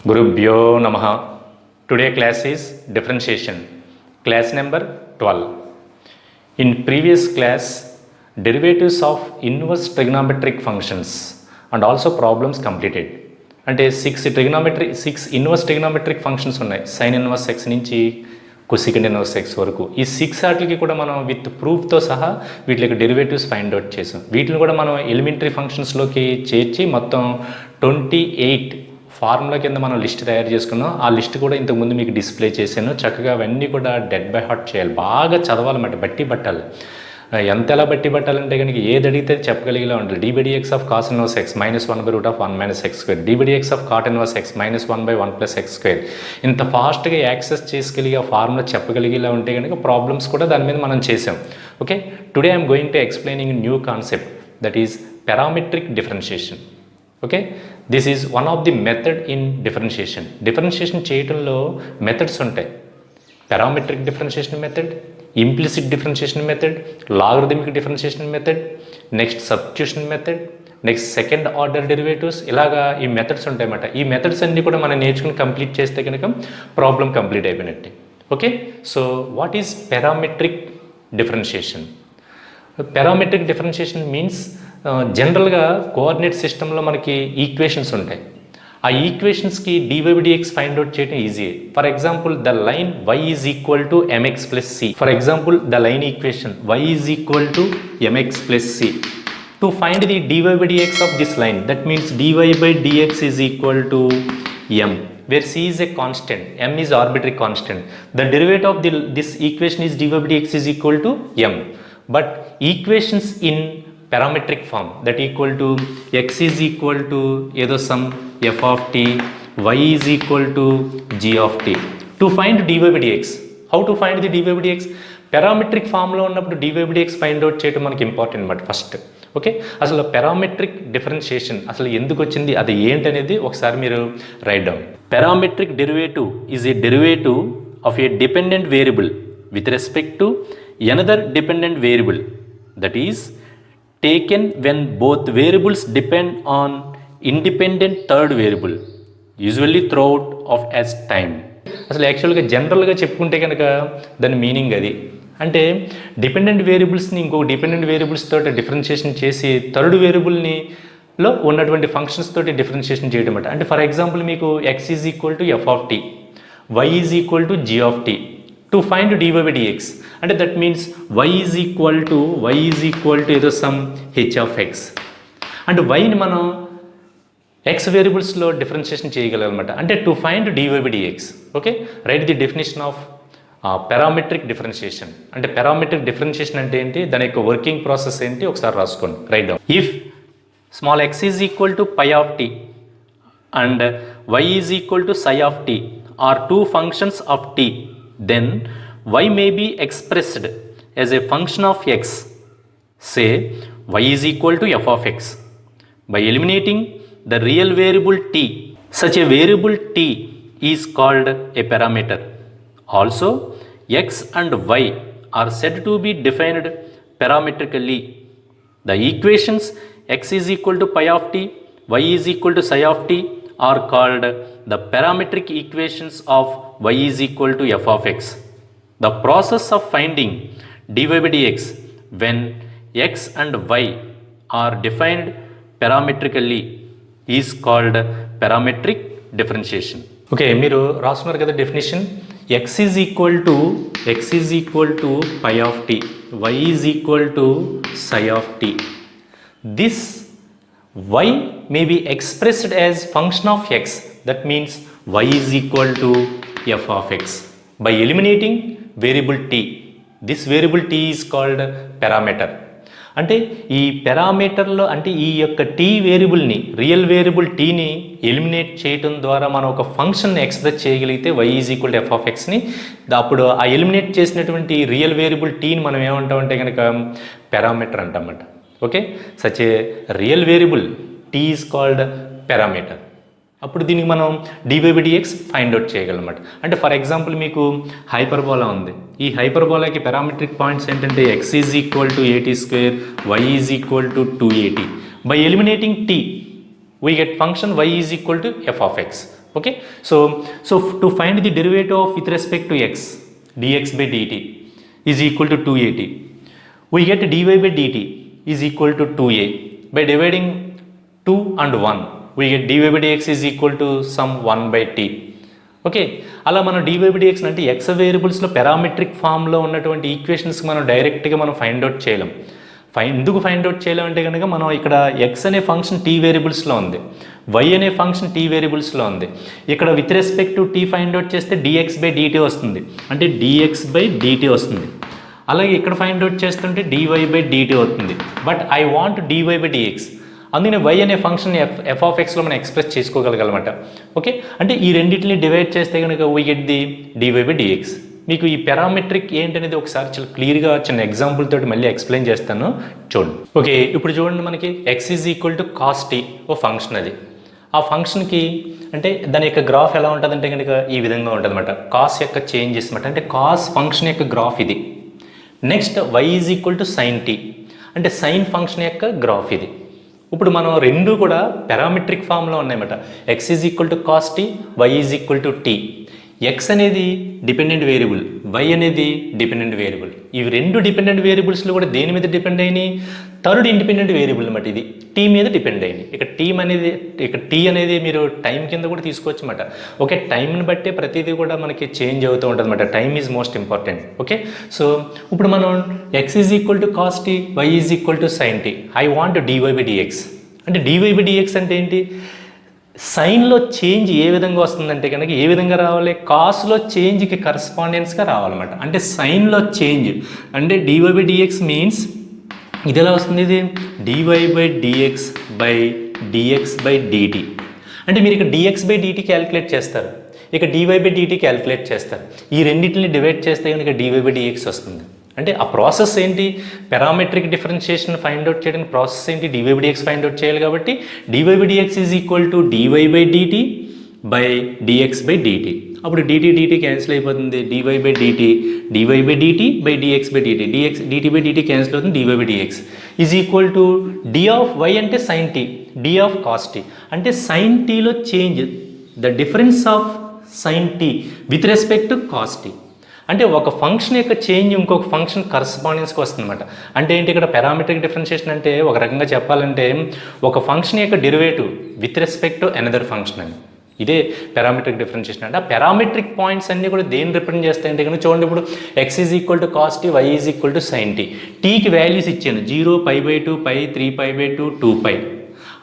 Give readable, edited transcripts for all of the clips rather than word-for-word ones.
Gurubhyo Namaha. Today class is differentiation. Class number 12. In previous class, derivatives of inverse trigonometric functions and also problems completed. అంటే six inverse trigonometric functions ఉన్నాయి. Sine inverse X నుంచి కొసికెండ్ inverse X వరకు. ఈ 6 వాటికి కూడా మనం with ప్రూఫ్తో సహా వీటికి డెరివేటివ్స్ ఫైండ్ అవుట్ చేసాం. వీటిని కూడా మనం ఎలిమెంటరీ ఫంక్షన్స్లోకి చేర్చి మొత్తం 28 ఫార్ములా కింద మనం లిస్ట్ తయారు చేసుకున్నాం. ఆ లిస్ట్ కూడా ఇంతకుముందు మీకు డిస్ప్లే చేశాను. చక్కగా అవన్నీ కూడా డెడ్ బై హార్ట్ చేయాలి, బాగా చదవాలన్నమాట, బట్టి పట్టాలి. ఎంత ఎలా బట్టి పట్టాలంటే కనుక ఏది అడిగితే చెప్పగలిగేలా ఉండాలి. dx of cos inverse x -1/√1 - x², dx of cot inverse x -1/1 + x². ఇంత ఫాస్ట్గా యాక్సెస్ చేసుకెళ్ళి ఆ ఫార్ములా చెప్పగలిగేలా ఉంటే కనుక ప్రాబ్లమ్స్ కూడా దాని మీద మనం చేసాం. Okay, today I'm going to explaining new concept, that is parametric differentiation. Okay, this is one of the method in differentiation. Differentiation చేయడంలో మెథడ్స్ ఉంటాయి. Parametric differentiation method, implicit differentiation method, logarithmic differentiation method, next substitution method, next second order derivatives, ఇలాగా ఈ methods ఉంటాయన్నమాట. ఈ methods అన్నీ కూడా మనం నేర్చుకుని కంప్లీట్ చేస్తే కనుక ప్రాబ్లం కంప్లీట్ అయిపోయినట్టే. Okay, so what is parametric differentiation? Parametric differentiation means జనరల్గా కోఆర్డినేట్ సిస్టంలో మనకి ఈక్వేషన్స్ ఉంటాయి. ఆ ఈక్వేషన్స్కి dydx ఫైండ్ అవుట్ చేయడం easy. For example the line y is equal to mx plus c. For example the line equation y is equal to mx plus c. To find the dydx of this line, that means dy/dx is equal to m, where c is a constant, m is arbitrary constant. The derivative of this equation is dy/dx is equal to m. But equations in parametric form, that equal to x is equal to ఏదో some f of t, y is equal to g of t. To find dy/dx, how to find the dy/dx? Parametric ఫామ్లో ఉన్నప్పుడు dy/dx find out చేయడం మనకి important అన్నమాట first. Okay, అసలు parametric differentiation అసలు ఎందుకు వచ్చింది, అది ఏంటనేది ఒకసారి మీరు right down. Parametric derivative is a derivative of a dependent variable with respect to another dependent variable, that is taken when both variables depend on independent third variable, usually throughout of as time. అసలు యాక్చువల్గా జనరల్గా చెప్పుకుంటే కనుక దాని meaning అది అంటే dependent వేరియబుల్స్ని ఇంకో dependent variables తోటి డిఫరెన్షియేషన్ చేసి థర్డ్ వేరియబుల్ని లో ఉన్నటువంటి ఫంక్షన్స్ తోటి డిఫరెన్షియేషన్ చేయడం అన్నమాట. అంటే ఫర్ ఎగ్జాంపుల్ మీకు x is equal to f of t, y is equal to g of t. To find dy/dx అంటే that means y is equal to ఏదో సమ్ h of x. అంటే వైని మనం X వేరియబుల్స్లో differentiation చేయగలమన్నమాట. అంటే to find dy/dx. Okay, write the definition of parametric differentiation. అంటే parametric differentiation అంటే ఏంటి, దాని యొక్క వర్కింగ్ ప్రాసెస్ ఏంటి ఒకసారి రాసుకోండి, write down. If small x is equal to phi of t and y is equal to psi of t are two functions of t, then y may be expressed as a function of x. Say y is equal to f of x. By eliminating the real variable t, such a variable t is called a parameter. Also, x and y are said to be defined parametrically. The equations x is equal to pi of t, y is equal to psi of t are called the parametric equations of y is equal to f of x. The process of finding dy/dx when x and y are defined parametrically is called parametric differentiation. Okay, మీరు రాస్తున్నారు కదా definition. x is equal to pi of t, y is equal to psi of t. This y may be expressed as function of x, that means y is equal to f of x. By eliminating variable t, this variable t is called parameter. అంటే ఈ పారామీటర్లో అంటే ఈ యొక్క t వేరియబుల్ని, real variable tని eliminate చేయడం ద్వారా మనం ఒక ఫంక్షన్ని ఎక్స్ప్రెస్ చేయగలిగితే y is equal to f of xని, అప్పుడు ఆ ఎలిమినేట్ చేసినటువంటి రియల్ వేరియబుల్ tని మనం ఏమంటామంటే కనుక పారామీటర్ అంటామన్నమాట. Okay, such a real variable t is called parameter. అప్పుడు దీనికి మనం dy/dx ఫైండ్ అవుట్ చేయగలమాట. అంటే ఫర్ ఎగ్జాంపుల్ మీకు హైపర్బోలా ఉంది. ఈ హైపర్బోలాకి పారామెట్రిక్ పాయింట్స్ ఏంటంటే x is equal to at², y is equal to 2at. By eliminating t we get function y is equal to f of x. Okay, so to find the derivative of with respect to x, dx by dt is equal to 2at. We get dy by dt is equal to 2a. By dividing 2 and 1, we get dy by dx is equal to some 1 by t. Okay, అలా మనం dy by dx అంటే X వేరియబుల్స్లో parametric ఫామ్లో ఉన్నటువంటి equations మనం డైరెక్ట్గా మనం find out చేయలేం. ఎందుకు ఫైండ్ అవుట్ చేయలేమంటే కనుక మనం ఇక్కడ ఎక్స్ అనే ఫంక్షన్ టీ వేరియబుల్స్లో ఉంది, వై అనే ఫంక్షన్ టీ వేరియబుల్స్లో ఉంది. ఇక్కడ with respect to t find out చేస్తే డిఎక్స్ బై డిటీ వస్తుంది, అంటే డిఎక్స్ బై డిటీ వస్తుంది. అలాగే ఇక్కడ ఫైండ్ అవుట్ చేస్తుంటే డివై బై డిటీ అవుతుంది. But I want d y by d x, అందుకని వై అనే ఫంక్షన్ ఎఫ్ ఆఫ్ ఎక్స్లో మనం ఎక్స్ప్రెస్ చేసుకోగలగలమాట. ఓకే, అంటే ఈ రెండింటిని డివైడ్ చేస్తే కనుక we get the d y by d x. మీకు ఈ పారామెట్రిక్ ఏంటనేది ఒకసారి చాలా క్లియర్గా చిన్న ఎగ్జాంపుల్ తోటి మళ్ళీ ఎక్స్ప్లెయిన్ చేస్తాను, చూడండి. ఓకే, ఇప్పుడు చూడండి, మనకి x is equal to cos t ఓ ఫంక్షన్. అది ఆ ఫంక్షన్కి అంటే దాని యొక్క గ్రాఫ్ ఎలా ఉంటుందంటే కనుక ఈ విధంగా ఉంటుంది అనమాట. కాస్ యొక్క చేంజెస్ అనమాట, అంటే కాస్ ఫంక్షన్ యొక్క గ్రాఫ్ ఇది. Next y is equal to sine t, అంటే సైన్ ఫంక్షన్ యొక్క గ్రాఫ్ ఇది. ఇప్పుడు మనం రెండు కూడా పారామెట్రిక్ ఫామ్లో ఉన్నాయన్నమాట. X is equal to cos t, y is equal to t. X అనేది డిపెండెంట్ వేరియబుల్, వై అనేది డిపెండెంట్ వేరియబుల్. ఇవి రెండు డిపెండెంట్ వేరియబుల్స్లో కూడా దేని మీద డిపెండ్ అయినాయి? థర్డ్ ఇండిపెండెంట్ వేరియబుల్ అనమాట, ఇది టీ మీద డిపెండ్ అయింది. ఇక్కడ టీ అనేది మీరు టైం కింద కూడా తీసుకోవచ్చు అనమాట. ఓకే, టైంని బట్టే ప్రతిదీ కూడా మనకి చేంజ్ అవుతూ ఉంటుంది అనమాట. Time is most important. Okay, so ఇప్పుడు మనం x is equal to cos t, y is equal to sine t. I want d y by d x. అంటే డివై బై డిఎక్స్ అంటే ఏంటి? సైన్లో చేంజ్ ఏ విధంగా వస్తుందంటే కనుక ఏ విధంగా రావాలి? కాస్లో చేంజ్కి కరస్పాండెన్స్గా రావాలన్నమాట. అంటే సైన్లో చేంజ్ అంటే డివై బై డిఎక్స్ మీన్స్ ఇది ఎలా వస్తుంది? ఇది d y by dx by dx by d t. అంటే మీరు ఇక్కడ డిఎక్స్ బై డిటి క్యాలిక్యులేట్ చేస్తారు, ఇక డివై బై డిటి క్యాలిక్యులేట్ చేస్తారు. ఈ రెండింటిని డివైడ్ చేస్తే కనుక డివై బై డిఎక్స్ వస్తుంది. అంటే ఆ ప్రాసెస్ ఏంటి? పారామెట్రిక్ డిఫరెన్షియేషన్ ఫైండ్ అవుట్ చేయడానికి ప్రాసెస్ ఏంటి? Dy by dx find out చేయాలి. కాబట్టి dy by dx is equal to dy by dt by dx by dt. అప్పుడు డిటి డిటి క్యాన్సిల్ అయిపోతుంది, dy by dt, dy by dt by dx by dt, dt by dt cancel అవుతుంది, dy by dx is equal to d of y అంటే sine t, d of cos t. అంటే సైన్ టీలో change, the difference of sine t with respect to cos t. అంటే ఒక function యొక్క change ఇంకొక function కరస్పాండెన్స్కి వస్తుందన్నమాట. అంటే ఏంటి? ఇక్కడ పారామెట్రిక్ డిఫరెన్షియేషన్ అంటే ఒక రకంగా చెప్పాలంటే ఒక ఫంక్షన్ యొక్క derivative with respect to another function అని, ఇదే పారామెట్రిక్ డిఫరెన్షియేషన్. అంటే ఆ పారామెట్రిక్ పాయింట్స్ అన్నీ కూడా దేన్ని రిప్రజెంట్ చేస్తాయంటే కనుక చూడండి, ఇప్పుడు x is equal to cos t, y is equal to sine t. టీకి వాల్యూస్ ఇచ్చాను 0, π/2, π, 3π/2, 2π.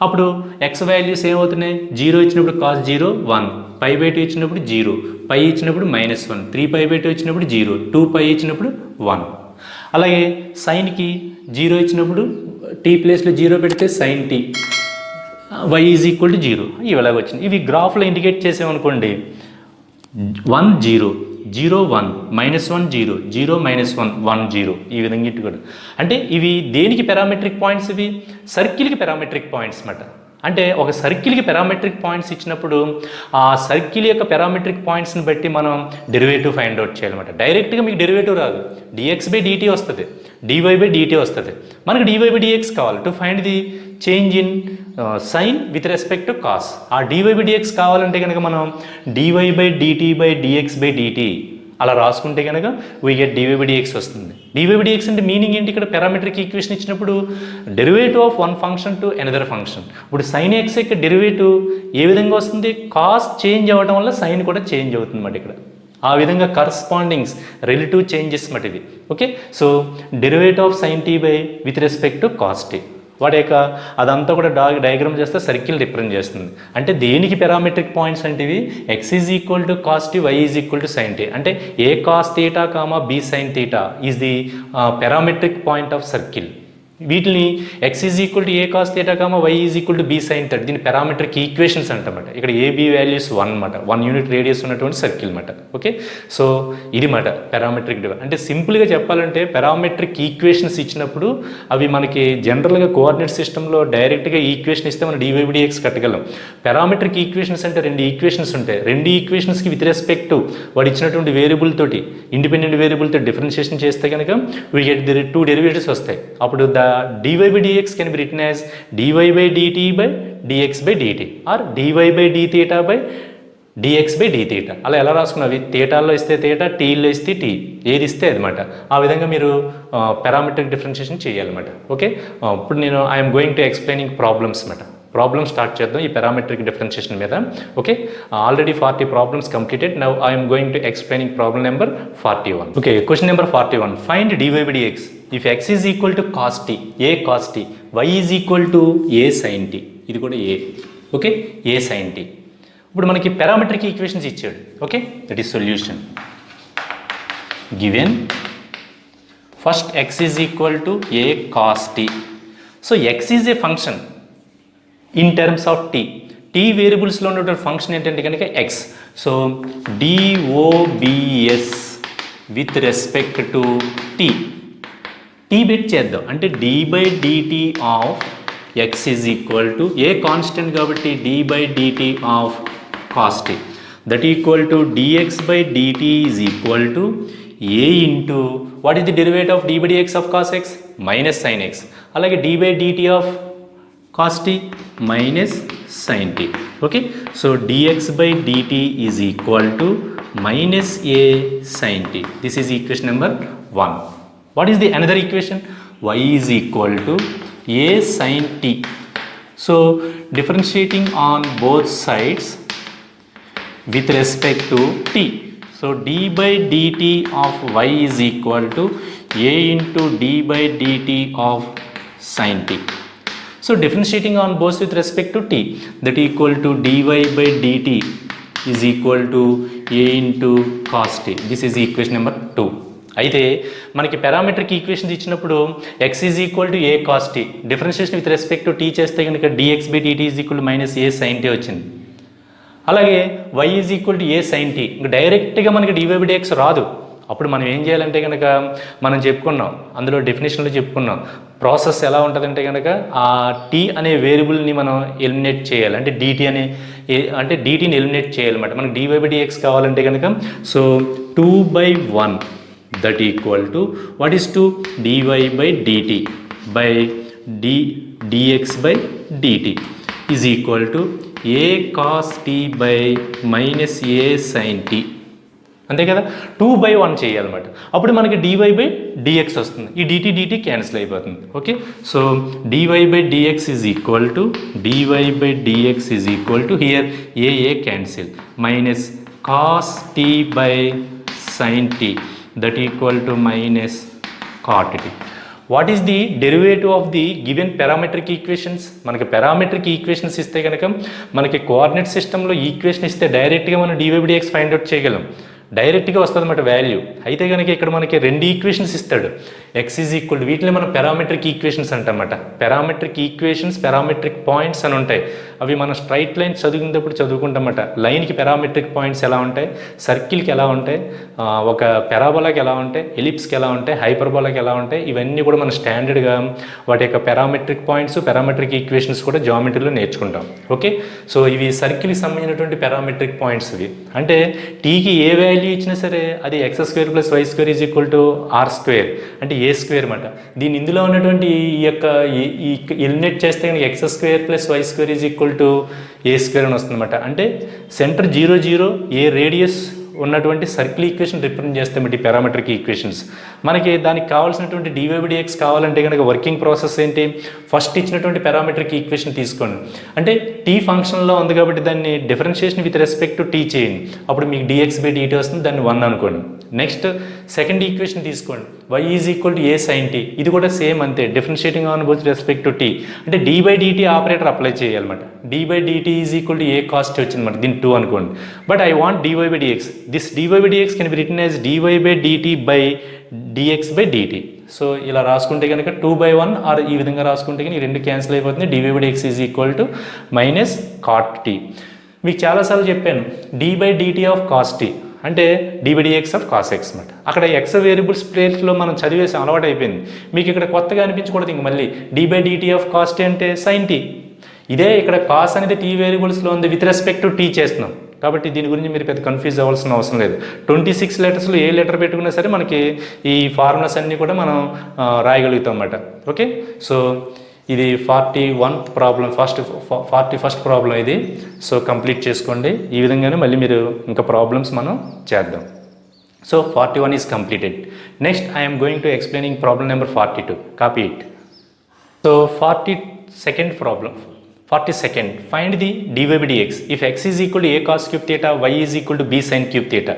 అప్పుడు ఎక్స్ వాల్యూస్ ఏమవుతున్నాయి? 0 ఇచ్చినప్పుడు కాస్ 0 1, π/2 ఇచ్చినప్పుడు 0, π ఇచ్చినప్పుడు -1, 3π/2 ఇచ్చినప్పుడు 0, 2π ఇచ్చినప్పుడు 1. అలాగే సైన్కి 0 ఇచ్చినప్పుడు టీ ప్లేస్లో 0 పెడితే sine t, y is equal to 0 ఇలాగ వచ్చింది. ఇవి గ్రాఫ్లో ఇండికేట్ చేసామనుకోండి 1 0, 0 1, -1 0, 0 -1 1 0, ఈ విధంగా ఇటు కూడా. అంటే ఇవి దేనికి పారామెట్రిక్ పాయింట్స్? ఇవి సర్కిల్కి పారామెట్రిక్ పాయింట్స్ అన్నమాట. అంటే ఒక సర్కిల్కి పారామెట్రిక్ పాయింట్స్ ఇచ్చినప్పుడు ఆ సర్కిల్ యొక్క పారామెట్రిక్ పాయింట్స్ని బట్టి మనం డెరివేటివ్ ఫైండ్ అవుట్ చేయాలన్నమాట. డైరెక్ట్గా మీకు డెరివేటివ్ రాదు, డిఎక్స్ బై డిటీ వస్తుంది, డివై బై డిటీ వస్తుంది. మనకు డివై బై డిఎక్స్ కావాలి to find the change in sine with respect to cos. ఆ డివై బై డిఎక్స్ కావాలంటే కనుక మనం DY by d t by dx by d t అలా రాసుకుంటే కనుక we get d y by d x వస్తుంది. డివై బై డిఎక్స్ అంటే మీనింగ్ ఏంటి? ఇక్కడ పారామెట్రిక్ ఈక్వేషన్ ఇచ్చినప్పుడు derivative of one function to another function. ఇప్పుడు సైన్ ఎక్స్ యొక్క డెరివేటివ్ ఏ విధంగా వస్తుంది? కాస్ చేంజ్ అవ్వడం వల్ల సైన్ కూడా చేంజ్ అవుతుంది అన్నమాట ఇక్కడ. ఆ విధంగా కరస్పాండింగ్స్ రిలేటివ్ చేంజెస్ మాట ఇది. Okay, so derivative of sine t by with respect to cos t. వాటి యొక్క అదంతా కూడా డయాగ్రామ్ చేస్తే సర్కిల్ రిప్రజెంట్ చేస్తుంది. అంటే దేనికి పారామెట్రిక్ పాయింట్స్ అంటే ఇవి x is equal to cos t, y is equal to sine t. అంటే a cos theta comma b sine theta is the parametric point of circle. వీటిని x is equal to a cos theta comma y is equal to b sine theta, దీని parametric equations అంటమాట. ఇక్కడ AB values 1 అనమాట, 1 unit radius ఉన్నటువంటి circle అనమాట. Okay, so ఇది మాట parametric అంటే సింపుల్గా చెప్పాలంటే పారామెట్రిక్ ఈక్వేషన్స్ ఇచ్చినప్పుడు అవి మనకి జనరల్గా కోఆర్డినేట్ సిస్టంలో డైరెక్ట్గా ఈక్వేషన్ ఇస్తే మనం డివై బై డిఎక్స్ కట్టగలం. పారామెట్రిక్ ఈక్వేషన్స్ అంటే 2 ఈక్వేషన్స్ ఉంటాయి. 2 ఈక్వేషన్స్కి విత్ రెస్పెక్ట్ వాడు ఇచ్చినటువంటి వేరియబుల్ తోటి ఇండిపెండెంట్ వేరియబుల్తో డిఫరెన్షియేషన్ చేస్తే కనుక వీ గెట్ 2 డెరివేటివ్స్ వస్తాయి. అప్పుడు dy by dx can be written as dy by dt by dx by dt or dy by d theta by d x by d theta. అలా ఎలా రాసుకున్నవి, తీటాల్లో ఇస్తే తీటా, టీల్లో ఇస్తే tea, ఏది ఇస్తే అనమాట. ఆ విధంగా మీరు పారామెట్రిక్ డిఫరెన్షియేషన్ చేయాలన్నమాట. ఓకే, ఇప్పుడు నేను I'm going to explaining problems అనమాట. ప్రాబ్లమ్ స్టార్ట్ చేద్దాం ఈ పారామెట్రిక్ డిఫరెన్షియేషన్ మీద. Okay, already 40 problems completed. Now I'm going to explaining problem number 41. Okay, question number 41. Find dy by dx if x is equal to cos t, a cos t, y is equal to a sine t. ఇది కూడా a. Okay, a sine t. ఇప్పుడు మనకి parametric equations ఇచ్చాడు. Okay, that is solution. Given first x is equal to a cos t. So x is a function in terms of t. T వేరియబుల్స్లో ఉన్నటువంటి function ఏంటంటే కనుక x. So డిఓబిఎస్ with respect to t. T బెట్ చేద్దాం అంటే d by dt of x is equal to a constant కాబట్టి d by dt of cos t that equal to dx by dt is equal to a into what is the derivative of D by dx of cos x minus sine x. అలాగే d by dt of cos t minus sin t. Okay, so dx by dt is equal to minus a sin t. This is equation number 1. What is the another equation? Y is equal to a sin t. So differentiating on both sides with respect to t. So d by dt of y is equal to a into d by dt of sin t. So differentiating on both with respect to t, that equal to dy by dt is equal to a into cos t. This is equation number 2. అయితే మనకి parametric equations ఇచ్చినప్పుడు x is equal to a cos t, differentiation with respect to t చేస్తే కనుక dx by dt is equal to minus a sine t వచ్చింది. అలాగే y is equal to a sine t. ఇంకా డైరెక్ట్గా మనకి dy by dx రాదు. అప్పుడు మనం ఏం చేయాలంటే కనుక మనం చెప్పుకున్నాం, అందులో డెఫినేషన్లో చెప్పుకున్నాం ప్రాసెస్ ఎలా ఉంటుందంటే కనుక ఆ టీ అనే వేరియబుల్ని మనం ఎలిమినేట్ చేయాలి. అంటే డీటీని ఎలిమినేట్ చేయాలన్నమాట. మనకి dy బై dx కావాలంటే కనుక so 2/1 that equal to what is 2 dy by dt by dx by dt is equal to a cos t by minus a sine t. అంతే కదా, 2/1 చేయాలన్నమాట. అప్పుడు మనకి dy బై dx వస్తుంది. ఈ dt క్యాన్సిల్ అయిపోతుంది. Okay, so dy by dx is equal to dy by dx is equal to here a cancel minus cos t by sine t that equal to minus cot t. What is the derivative of the given parametric equations? మనకి parametric equations ఇస్తే కనుక మనకి coordinate సిస్టంలో equation ఇస్తే డైరెక్ట్గా మనం dy by dx find out చేయగలం. డైరెక్ట్గా వస్తుంది అన్నమాట వాల్యూ. అయితే కనుక ఇక్కడ మనకి 2 ఈక్వేషన్స్ ఇస్తాడు. ఎక్స్ ఈజ్ ఈక్వల్ టు వీటిని మనం పారామెట్రిక్ ఈక్వేషన్స్ అంటామన్నమాట. పారామెట్రిక్ ఈక్వేషన్స్, పారామెట్రిక్ పాయింట్స్ అని ఉంటాయి. అవి మనం స్ట్రైట్ లైన్ చదివినప్పుడు చదువుకుంటామన్నమాట. లైన్కి పారామెట్రిక్ పాయింట్స్ ఎలా ఉంటాయి, సర్కిల్కి ఎలా ఉంటాయి, ఒక పెరాబోలాకి ఎలా ఉంటాయి, ఎలిప్స్కి ఎలా ఉంటాయి, హైపర్బోలాకి ఎలా ఉంటాయి, ఇవన్నీ కూడా మనం స్టాండర్డ్గా వాటి యొక్క పారామెట్రిక్ పాయింట్స్, పారామెట్రిక్ ఈక్వేషన్స్ కూడా జామెట్రీలో నేర్చుకుంటాం. ఓకే, సో ఇవి సర్కిల్కి సంబంధించినటువంటి పారామెట్రిక్ పాయింట్స్. ఇవి అంటే టీకి ఏ వాల్యూ ఇచ్చినా సరే అది x² + y² is equal to r² అంటే a² అనమాట. దీని ఇందులో ఉన్నటువంటి ఈ యొక్క ఎలిమినేట్ చేస్తే కనుక x² + y² is equal to a² అని వస్తుందన్నమాట. అంటే సెంటర్ 0 0 ఏ రేడియస్ ఉన్నటువంటి సర్కిల్ ఈక్వేషన్ రిప్రజెంట్ చేస్తామంటే పారామెట్రిక్ ఈక్వేషన్స్. మనకి దానికి కావాల్సినటువంటి dy బై dx కావాలంటే కనుక వర్కింగ్ ప్రాసెస్ ఏంటి, ఫస్ట్ ఇచ్చినటువంటి పారామెట్రిక్ ఈక్వేషన్ తీసుకోండి. అంటే టీ ఫంక్షన్లో ఉంది కాబట్టి దాన్ని differentiation with respect to t చేయండి. అప్పుడు మీకు dx బై dt వస్తుంది, దాన్ని 1 అనుకోండి. నెక్స్ట్ సెకండ్ ఈక్వేషన్ తీసుకోండి, y is equal to a sine t. ఇది కూడా సేమ్ అంతే, differentiating on both respect to t. అంటే dy by dt operator apply చేయాలన్నమాట. dy by dt is equal to a cos t వచ్చిందన్నమాట. దీన్ని 2 అనుకోండి. But I want dy by dx. This dy by dx can be written as dy by dt by dx by dt. So ఇలా రాసుకుంటే కనుక 2/1 are ఈ విధంగా రాసుకుంటే కనుక ఈ 2 క్యాన్సిల్ అయిపోతుంది. dy by dx is equal to minus cot t. మీకు చాలాసార్లు చెప్పాను dy by dt of cos t అంటే dy by dx of cos x అనమాట. అక్కడ ఎక్స్ వేరియబుల్స్ ప్లేస్లో మనం చదివేసి అలవాటు అయిపోయింది. మీకు ఇక్కడ కొత్తగా అనిపించకూడదు ఇంక మళ్ళీ dy by dt of cos t అంటే సైన్ టీ. ఇదే ఇక్కడ కాస్ అనేది టీ వేరియబుల్స్లో ఉంది, విత్ రెస్పెక్ట్ టు టీ చేస్తున్నాం కాబట్టి దీని గురించి మీరు పెద్ద కన్ఫ్యూజ్ అవ్వాల్సిన అవసరం లేదు. 26 లెటర్స్లో ఏ లెటర్ పెట్టుకున్నా సరే మనకి ఈ ఫార్ములాస్ అన్నీ కూడా మనం రాయగలుగుతాం అన్నమాట. ఓకే, సో ఇది 41 ప్రాబ్లం, 41st ప్రాబ్లం ఇది. సో కంప్లీట్ చేసుకోండి. ఈ విధంగానే మళ్ళీ మీరు ఇంకా ప్రాబ్లమ్స్ మనం చేద్దాం. So 41 is completed. Next I am going to explaining problem number 42. Copy it. So 42nd problem. 42nd. Find the dy by dx. If x is equal to a cos cube theta, y is equal to b sin cube theta.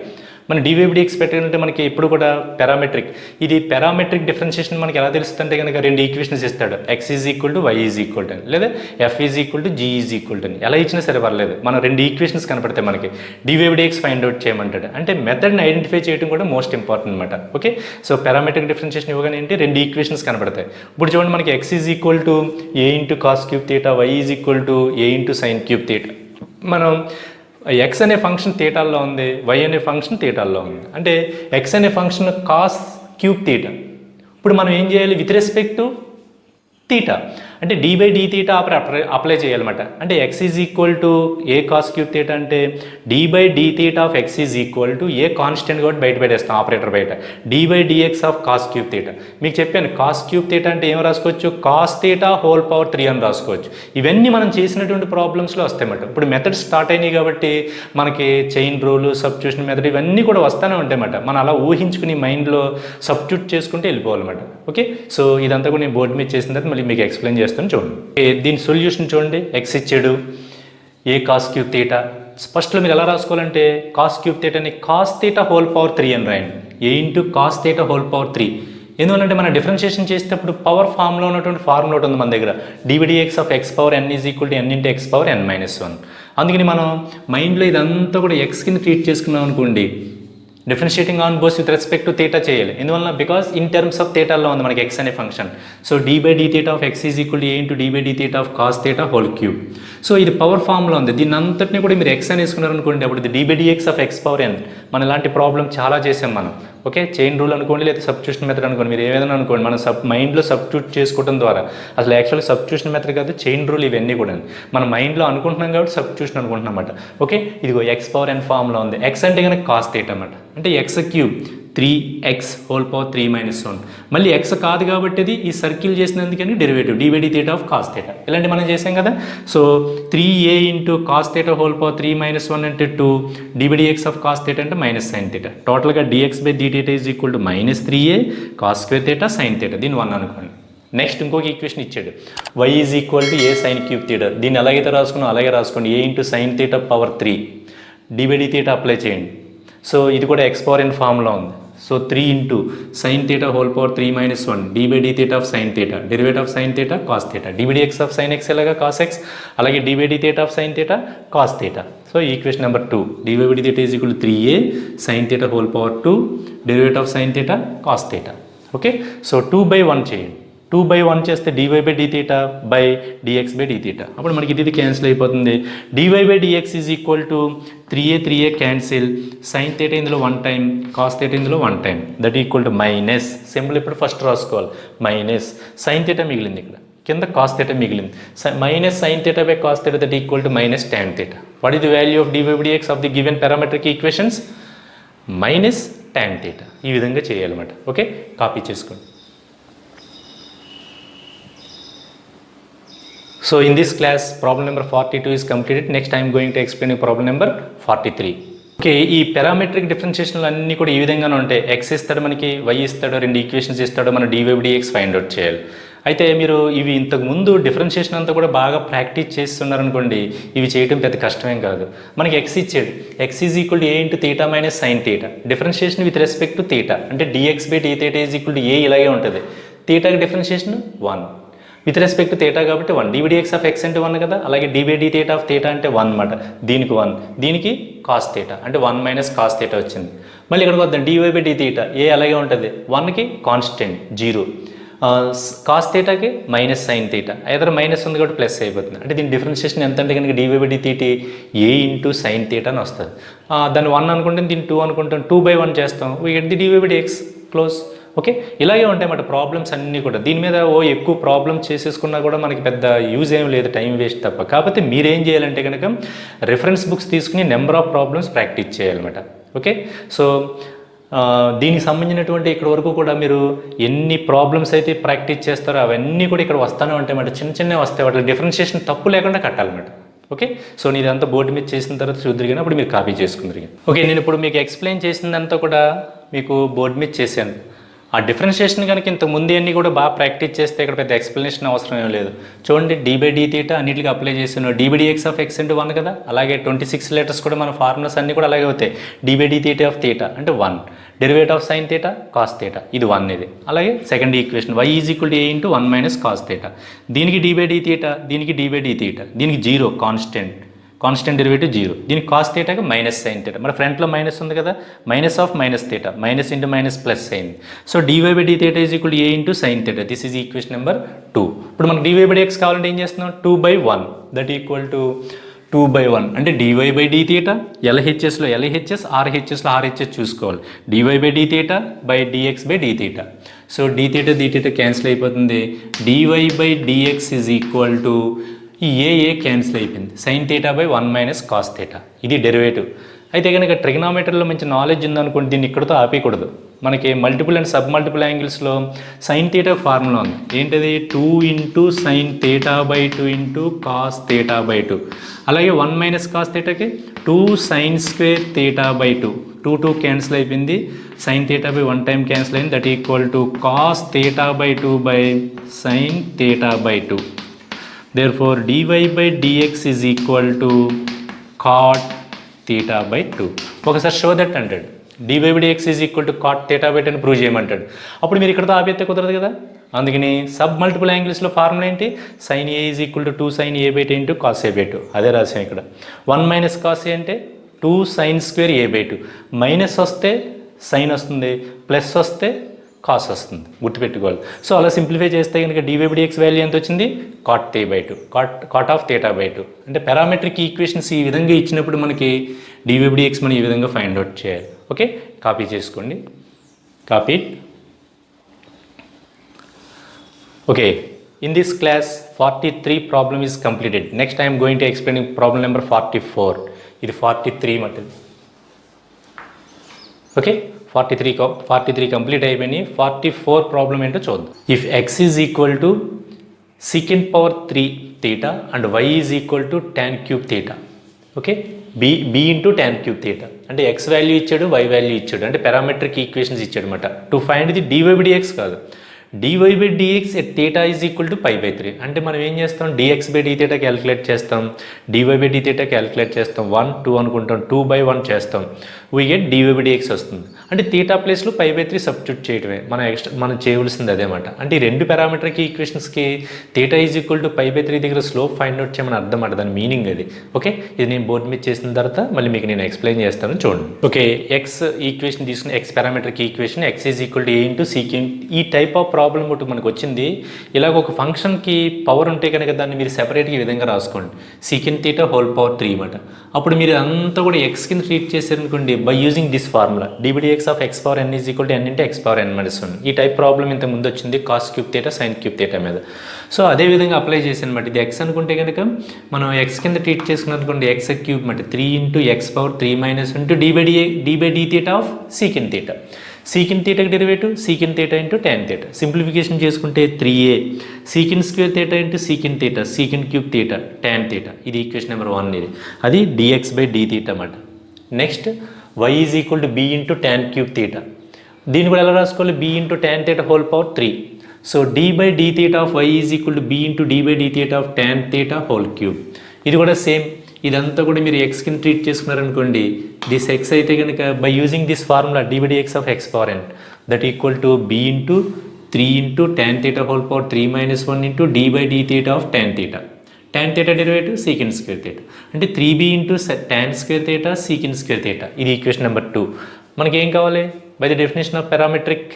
మన dy by dx పెట్టాలంటే మనకి ఎప్పుడు కూడా parametric. ఇది parametric differentiation మనకి ఎలా తెలుస్తుందంటే కనుక రెండు ఈక్వేషన్స్ ఇస్తాడు. x is equal to y is equal to లేదా f is equal to g is equal to ఎలా ఇచ్చినా సరే పర్లేదు. మనం రెండు ఈక్వేషన్స్ కనపడతాయి మనకి, dy by dx find out చేయమంటాడు. అంటే మెథడ్ని ఐడెంటిఫై చేయడం కూడా మోస్ట్ ఇంపార్టెంట్ అనమాట. ఓకే, సో పారామెట్రిక్ డిఫరెన్షియేషన్ ఇవ్వగానే ఏంటి రెండు ఈక్వేషన్స్ కనపడతాయి. ఇప్పుడు చూడండి మనకి x is equal to a into cos cube theta, y is equal to a into sine cube theta. మనం ఎక్స్ అనే ఫంక్షన్ థీటాల్లో ఉంది, వై అనే ఫంక్షన్ థీటాల్లో ఉంది. అంటే ఎక్స్ అనే ఫంక్షన్ కాస్ క్యూబ్ థీటా. ఇప్పుడు మనం ఏం చేయాలి విత్ రెస్పెక్ట్ టు థీటా, అంటే d by d theta apply చేయాలన్నమాట. అంటే x is equal to a cos cube theta అంటే d by d theta of x is equal to a constant కాబట్టి బయట పెట్టేస్తాం ఆపరేటర్ బయట, d by dx of cos cube theta. మీకు చెప్పాను cos cube theta అంటే ఏం రాసుకోవచ్చు, కాస్ థీటా హోల్ పవర్ 3 అని రాసుకోవచ్చు. ఇవన్నీ మనం చేసినటువంటి ప్రాబ్లమ్స్లో వస్తాయన్నమాట. ఇప్పుడు మెథడ్స్ స్టార్ట్ అయినాయి కాబట్టి మనకి చైన్ రూల్, సబ్స్టిట్యూషన్ మెథడ్ ఇవన్నీ కూడా వస్తూనే ఉంటాయన్నమాట. మనం అలా ఊహించుకుని మైండ్లో సబ్స్టిట్యూట్ చేసుకుంటే వెళ్ళిపోవాలన్నమాట. ఓకే, సో ఇదంతా కూడా నేను బోర్డు మీద చేసిన తర్వాత మళ్ళీ మీకు ఎక్స్ప్లెయిన్ చేస్తాను. చూడండి దీని సొల్యూషన్ చూడండి. ఎక్స్ ఇచ్చాడు, ఏ కాస్ క్యూబ్ థీటా. ఫస్ట్లో మీరు ఎలా రాసుకోవాలంటే కాస్ క్యూబ్ థీటాని కాస్ థీటా హోల్ పవర్ 3 అని రాయండి. A into cos theta whole power 3. ఎందుకంటే మనం డిఫరెన్షియేషన్ చేసేటప్పుడు పవర్ ఫామ్లో ఉన్నటువంటి ఫార్ములా ఒకటి ఉంది మన దగ్గర, d by dx of x power n is equal to n into x power n minus 1. అందుకని మనం మైండ్లో ఇదంతా కూడా ఎక్స్ కింద ట్రీట్ చేసుకున్నాం అనుకోండి, differentiating on both with respect to theta చేయాలి. ఎందువల్ల బికాస్ ఇన్ టర్మ్స్ ఆఫ్ థీటాలో ఉంది మనకి ఎక్స్ అనే function. So d by d theta of x is equal to a into d by d theta of cos theta whole cube. So ఇది power ఫామ్లో ఉంది. దీన్ని అంతటిని కూడా మీరు ఎక్స్ అని వేసుకున్నారు అనుకోండి, అప్పుడు ఇది d by dx of x power n. మన ఇలాంటి ప్రాబ్లం చాలా చేసాం మనం. ఓకే, చైన్ రూల్ అనుకోండి లేదా సబ్స్టిట్యూషన్ మెథడ్ అనుకోండి, మీరు ఏదైనా అనుకోండి, మనం మైండ్లో సబ్స్టిట్యూట్ చేసుకోవడం ద్వారా, అసలు యాక్చువల్లీ సబ్స్టిట్యూషన్ మెథడ్ కాదు చైన్ రూల్, ఇవన్నీ కూడా మన మైండ్లో అనుకుంటున్నాం కాబట్టి సబ్స్టిట్యూషన్ అనుకుంటున్నాం అన్నమాట. ఓకే, ఇదిగో ఎక్స్ పవర్ ఎన్ ఫామ్లో ఉంది. ఎక్స్ అంటే కనుక కాస్ థీటా అన్నమాట. అంటే x cube 3x whole power 3 minus 1. మళ్ళీ ఎక్స్ కాదు కాబట్టి ఇది ఈ సర్కిల్ చేసినందుకని derivative d by d theta of cos theta. ఇలాంటి మనం చేసాం కదా. So 3a into cos theta whole power 3 minus 1 అంటే 2, d by dx of cos theta అంటే మైనస్ సైన్ థీటా. టోటల్గా dx by d theta is equal to minus 3a cos square theta sine theta. దీన్ని 1 అనుకోండి. Next ఇంకొక equation ఇచ్చాడు, y is equal to a sine cube theta. దీన్ని ఎలాగైతే రాసుకున్నాం అలాగే రాసుకోండి. A into sine theta power 3 d by d theta apply చేయండి. సో ఇది కూడా ఎక్స్ పవర్ ఎన్ ఫామ్లో ఉంది. So 3 into sine theta whole power 3 minus 1 d by d theta of sine theta, derivative of sine theta cos theta, d by d x of sine x ఎలాగా cos x, అలాగే d by d theta of sine theta cos theta. So equation number 2, d by d theta is equal to 3a sine theta whole power 2 derivative of sine theta cos theta. Okay, so 2/1 చేయండి. 2/1 చేస్తే dy by d theta by dx by d theta. అప్పుడు మనకి ఇది cancel అయిపోతుంది. dy by dx is equal to 3a cancel, sine theta ఇందులో 1 time, cos theta ఇందులో 1 time, that equal to minus. Simple ఇప్పుడు first రాసుకోవాలి, మైనస్ సైన్ థీటా మిగిలింది ఇక్కడ, కింద కాస్ థీటా మిగిలింది. Minus sine theta by cos theta that equal to minus tan theta. What is the value of dy by dx of the given parametric equations? Minus tan theta. ఈ విధంగా చేయాలన్నమాట. Okay, copy చేసుకోండి. So in this class problem number 42 is completed. Next I am going to explain problem number 43. Okay, ఈ parametric డిఫరెన్షియేషన్లు అన్నీ కూడా ఈ విధంగానే ఉంటాయి. ఎక్స్ ఇస్తాడు మనకి, వై ఇస్తాడు, రెండు ఈక్వేషన్స్ ఇస్తాడు, మనం dy by dx find out చేయాలి. అయితే మీరు ఇవి ఇంతకుముందు డిఫరెన్షియేషన్ అంతా కూడా బాగా ప్రాక్టీస్ చేస్తున్నారనుకోండి, ఇవి చేయడం పెద్ద కష్టమేం కాదు. మనకి ఎక్స్ ఇచ్చాడు, x is equal to a into theta minus sine theta. Differentiation with respect to theta అంటే dx by d theta is equal to a ఇలాగే ఉంటుంది. థీటాకి డిఫరెన్షియేషన్ 1 విత్ రెస్పెక్ట్ థీటా కాబట్టి 1. D by dx of x అంటే 1 కదా, అలాగే d by d theta of theta అంటే 1 అన్నమాట. దీనికి 1, దీనికి కాస్ థీటా అంటే 1 మైనస్ కాస్ థీటా వచ్చింది. మళ్ళీ ఇక్కడికి వద్దాం, dy by d theta a అలాగే ఉంటుంది, 1కి కాన్స్టెంట్ 0, కాస్ థీటాకి మైనస్ సైన్ థీటా, ఎదురు మైనస్ ఉంది కాబట్టి ప్లస్ అయిపోతుంది. అంటే దీని డిఫరెన్షియేషన్ ఎంత అంటే కనుక dy by d theta a into sine theta అని వస్తుంది. దాన్ని 1 అనుకుంటే దీన్ని 2 అనుకుంటాం, 2/1 చేస్తాం, we get the dy by d x close. Okay, ఇలాగే ఉంటాయి అన్నమాట ప్రాబ్లమ్స్ అన్నీ కూడా. దీని మీద ఎక్కువ ప్రాబ్లమ్స్ చేసేసుకున్నా కూడా మనకి పెద్ద యూజ్ ఏం లేదు, టైం వేస్ట్ తప్ప. కాకపోతే మీరేం చేయాలంటే కనుక రిఫరెన్స్ బుక్స్ తీసుకుని నెంబర్ ఆఫ్ ప్రాబ్లమ్స్ ప్రాక్టీస్ చేయాలన్నమాట. ఓకే, సో దీనికి సంబంధించినటువంటి ఇక్కడ వరకు కూడా మీరు ఎన్ని ప్రాబ్లమ్స్ అయితే ప్రాక్టీస్ చేస్తారో అవన్నీ కూడా ఇక్కడ వస్తానే ఉంటాయి అన్నమాట. చిన్న చిన్నవి వస్తాయి, వాటి డిఫరెన్షియేషన్ తప్పు లేకుండా కట్టాలన్నమాట. ఓకే, సో నీదంతా బోర్డు మీద చేసిన తర్వాత చూద్దరు కానీ అప్పుడు మీరు కాపీ చేసుకుందరు. ఓకే, నేను ఇప్పుడు మీకు ఎక్స్ప్లెయిన్ చేసిందంతా కూడా మీకు బోర్డు మీద చేశాను. ఆ డిఫరెన్షియేషన్ కనుక ఇంత ముందు అన్నీ కూడా బాగా ప్రాక్టీస్ చేస్తే ఇక్కడ పెద్ద ఎక్స్ప్లెనేషన్ అవసరం ఏం లేదు. చూడండి, d/d θ అన్నిటికీ అప్లై చేసాను. d/dx ఆఫ్ x ఇంటూ 1 కదా, అలాగే 26 లెటర్స్ కూడా మన ఫార్ములాస్ అన్నీ కూడా అలాగే అవుతాయి. d/d θ ఆఫ్ θ అంటే 1, డెరివేటివ్ ఆఫ్ sin θ cos θ ఇది 1 ఇది. అలాగే second equation y is equal to a into 1 minus cos θ, దీనికి d/d θ, దీనికి d/d θ, దీనికి 0 కాన్స్టెంట్ డెరివేటివ్ 0, దీనికి కాస్ థీటాకి మైనస్ సైన్ థీటా. మన ఫ్రంట్లో మైనస్ ఉంది కదా, minus of minus theta, minus into minus plus sine. So dy/d θ is equal to a into sine theta. This is equation number 2. ఇప్పుడు మనకు dy/dx కావాలంటే ఏం చేస్తున్నాం, 2/1 దట్ ఈక్వల్ టు 2/1 అంటే dy/d θ LHSలో LHS, RHSలో RHS చూసుకోవాలి. dy/d θ by dx/d θ. So d θ cancel అయిపోతుంది. dy/dx is equal to ఈ ఏ cancel అయిపోయింది, sine theta by 1 minus cos theta. ఇది డెరివేటివ్. అయితే కనుక ట్రిగ్నామెట్రీలో మంచి నాలెడ్జ్ ఉందనుకోండి, దీన్ని ఇక్కడతో ఆపేయకూడదు. మనకి మల్టిపుల్ అండ్ సబ్ మల్టిపుల్ యాంగిల్స్లో సైన్ థీటా ఫార్ములా ఉంది. ఏంటది, 2 into sine theta by 2 into cos theta by 2. అలాగే 1 మైనస్ కాస్ థీటాకి 2 sine square theta by 2. 2 cancel అయిపోయింది, sine theta by 1 time cancel అయింది, that equal to cos theta by 2 by sine theta by 2. Therefore, dy/dx is equal to cot theta by 2. ఒకసారి show that అంటాడు, dy/dx is equal to cot theta by 2 అని prove చేయమంటాడు. అప్పుడు మీరు ఇక్కడతో ఆపేస్తే కుదరదు కదా. అందుకని సబ్ మల్టిపుల్ యాంగిల్స్లో ఫార్ములా ఏంటి, sine A is equal to 2 sine A by 2 into cos A by 2. అదే రాసాం ఇక్కడ. 1 మైనస్ కాస్ ఏ అంటే 2 sine square A by 2. Minus వస్తే సైన్ వస్తుంది, ప్లస్ వస్తే కాస్ వస్తుంది, గుర్తుపెట్టుకోవాలి. సో అలా సింప్లిఫై చేస్తే కనుక dy/dx వాల్యూ ఎంత వచ్చింది, cot theta by 2, cot of theta by 2. అంటే పారామెట్రిక్ ఈక్వేషన్స్ ఈ విధంగా ఇచ్చినప్పుడు మనకి dy/dx మనం ఈ విధంగా ఫైండ్ అవుట్ చేయాలి. ఓకే, కాపీ చేసుకోండి, copy. Okay, in this class 43 problem is completed. Next I'm going to explain problem number 44. ఇది 43 మటుది. ఓకే, 43 కంప్లీట్ అయిపోయినాయి. 44 ప్రాబ్లం ఏంటో చూద్దాం. If x is equal to secant power 3 theta and y is equal to tan cube theta. Okay, b into tan cube theta అంటే x value ఇచ్చాడు, y value ఇచ్చాడు, అంటే parametric equations ఇచ్చాడు అనమాట. To find the dy/dx కాదు, dy/dx at theta is equal to π/3. అంటే మనం ఏం చేస్తాం, dx/d θ క్యాలిక్యులేట్ చేస్తాం, dy/d θ క్యాలిక్యులేట్ చేస్తాం, 1 2 అనుకుంటాం, 2/1 చేస్తాం, వీ గెట్ dy/dx వస్తుంది. అంటే థీటా ప్లేస్లో π/3 సబ్స్టిట్యూట్ చేయడమే మనం చేయవలసింది అదేమాట. అంటే ఈ రెండు పారామెట్రిక్ ఈక్వేషన్స్కి థీటా ఈజ్ ఈక్వల్ టు π/3 దగ్గర స్లోప్ ఫైండ్ అవుట్ చేయమని అర్థం అంట, దాని మీనింగ్ అది. ఓకే, ఇది నేను బోర్డు మీద చేసిన తర్వాత మళ్ళీ మీకు నేను ఎక్స్ప్లెయిన్ చేస్తాను, చూడండి. ఓకే, ఎక్స్ ఈక్వేషన్ తీసుకుని, X parametric equation x is equal to a into secant. ఈ టైప్ ఆఫ్ ప్రాబ్లం ఒకటి మనకు వచ్చింది. ఇలాగ ఒక ఫంక్షన్కి పవర్ ఉంటే కనుక దాన్ని మీరు సెపరేట్గా ఈ విధంగా రాసుకోండి, సీకెంట్ థీటా హోల్ పవర్ 3 అన్నమాట. అప్పుడు మీరు అంతా కూడా ఎక్స్ కింద ట్రీట్ చేశారనుకోండి, by using this formula dy/dx of x power n is equal to n into x power n minus 1. ఈ టైప్ ప్రాబ్లం ఇంత ముందు వచ్చింది cos cube theta sine cube theta మీద. సో అదే విధంగా అప్లై చేసాను అనమాట. ఇది x అనుకుంటే కనుక మనం x కింద ట్రీట్ చేసుకున్నాం అనుకోండి, x క్యూబ్ అంటే 3 into x power 3 minus into d/d θ of secant theta. Secant థీటాకి derivative secant theta into tan theta. Simplification చేసుకుంటే 3a secant square theta into secant theta, secant cube theta, tan theta. ఇది equation number 1. ఇది అది dx/d θ అన్నమాట. Next y is equal to b into tan cube theta. దీన్ని కూడా ఎలా రాసుకోవాలి, b into tan theta whole power 3. So d/d θ of y is equal to b into d/d θ of tan theta whole cube. ఇది కూడా same. ఇదంతా కూడా మీరు X కింద ట్రీట్ చేసుకున్నారనుకోండి, దిస్ ఎక్స్ అయితే కనుక by using this formula dy/dx of x power n that equal to b into 3 into tan theta whole power 3 minus 1 into d/d θ of tan theta. tan theta derivative secant square theta అంటే 3b into tan square theta secant square theta. ఇది equation number 2. మనకి ఏం కావాలి, by the definition of parametric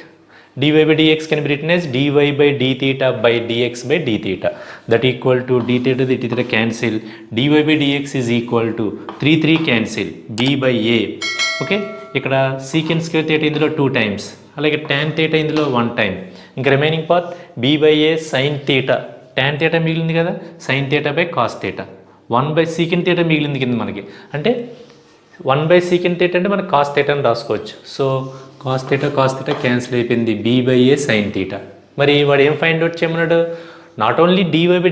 dy/dx can be written as dy/d θ by dx/d θ. That equal to d θ d θ cancel, dy/dx is equal to 3 cancel, b by a. Okay, ఇక్కడ secant square theta ఇందులో 2 times, అలాగే tan theta ఇందులో 1 time. ఇంకా remaining part b by a sin theta, tan theta మిగిలింది కదా, sin theta by cos theta, 1 by secant theta మిగిలింది కింద మనకి. అంటే 1 by సీకెంట్ థీటా అంటే మనకి కాస్ థీటా అని రాసుకోవచ్చు. సో కాస్ థీటా క్యాన్సిల్ అయిపోయింది, b by a sine theta. మరి వాడు ఏం ఫైండ్ అవుట్ చేయమన్నాడు? Not only dy by